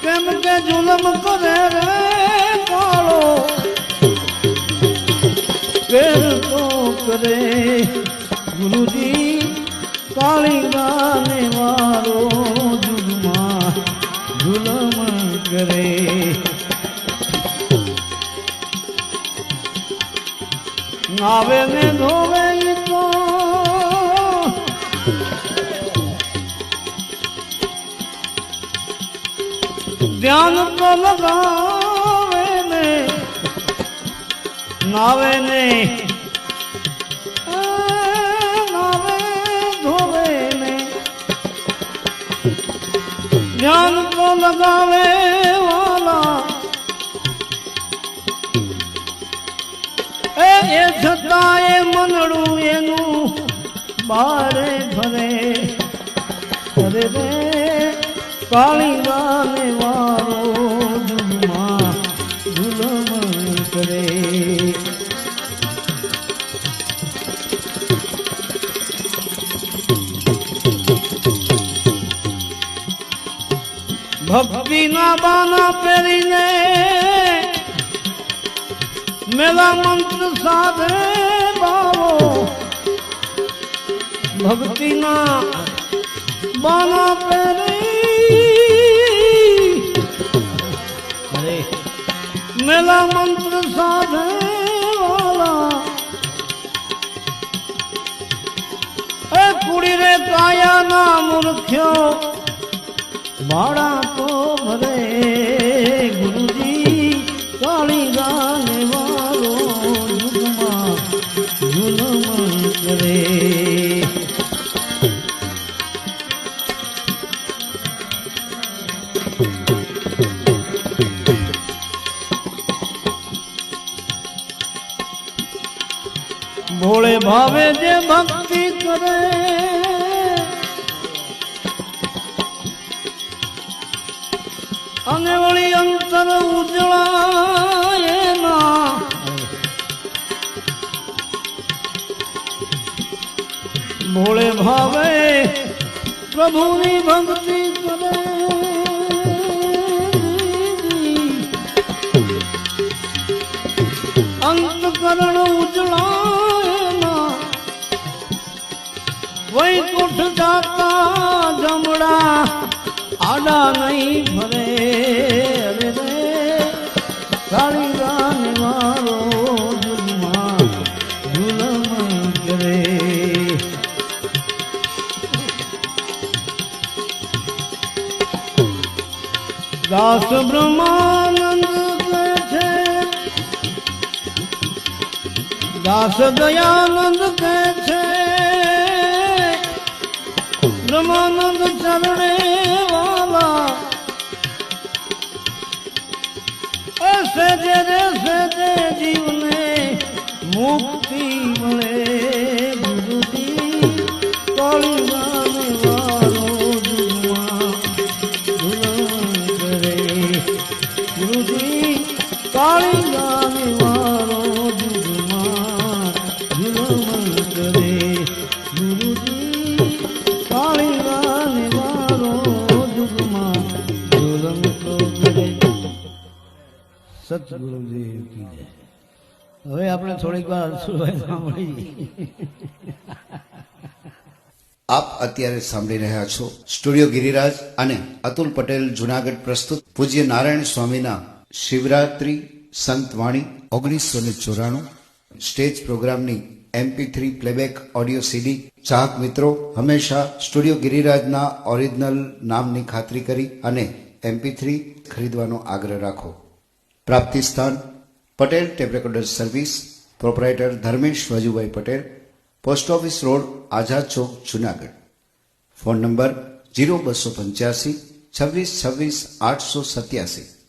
કેમ કે જુલમ કરે રે કાળો કેર તો કરે ગુરુજી કાળી ગાને વારો જુગમાં જુલમ કરે નાવે ને ધોવે તો ધ્યાન તો લગાવે ને નાવે ને નાવે ધોવે ને ધ્યાન તો લગાવે વાલા એ છતાં એ મનડું એનું બારે ભરે અરે રે કાળી ગાને વારો જુગમાં જુલમ કરે ભક્તિના બાના પહેરીને મેલા મંત્ર સાધે બાવો ભક્તિના બાના પહેરી મેલા મંત્ર સાધે વાલા એ કુડી રે કાયાના મૂર્ખ્યો ભાડા તો ભરે ગુરુજી કાળી ગાને વારો જુગમાં જુલમ કરે ભોળે ભાવે જે ભક્તિ કરે અને વળી અંતર ઉજળાય ના ભોળે ભાવે પ્રભુની ભક્તિ કરે અંતકરણ ઉજળાય ના વૈકુંઠ જાતા જમડા આડા નહીં ભરે અરે રે કાળી ગાને વારો જુગમાં જુલમ કરે દાસ બ્રહ્માનંદ કહે છે દાસ દયાનંદ કહે છે બ્રહ્માનંદ ચરણે સજે રે સજે જીવને મુક્તિ મળે ગુરુજી કાળી ગાને વારો જુગમાં જુલમ કરે ગુરુજી કાળી ગાને વારો જુગમાં જુલમ કરે ગુરુજી કાળી ગાને વારો જુગમાં જુલમ કરે સતગુરુદેવ કી જય. હવે આપણે થોડીક વાર સુરભાઈ સાંભળી. આપ અત્યારે સાંભળી રહ્યા છો સ્ટુડિયો ગિરિરાજ અને અતુલ પટેલ જુનાગઢ પ્રસ્તુત પૂજ્ય નારાયણ સ્વામીના શિવરાત્રી સંતવાણી 1994 સ્ટેજ પ્રોગ્રામની MP3 પ્લેબેક ઓડિયો CD. ચાહક મિત્રો હંમેશા સ્ટુડિયો ગિરિરાજના ઓરિજિનલ નામની ખાતરી કરી અને MP3 ખરીદવાનો આગ્રહ રાખો. પ્રાપ્તિ સ્થાન Patel tape recorder service, proprietor Dharmesh Vajubhai Patel, post office road, Azad Chowk, Junagadh. Phone number 0285 26 26 887.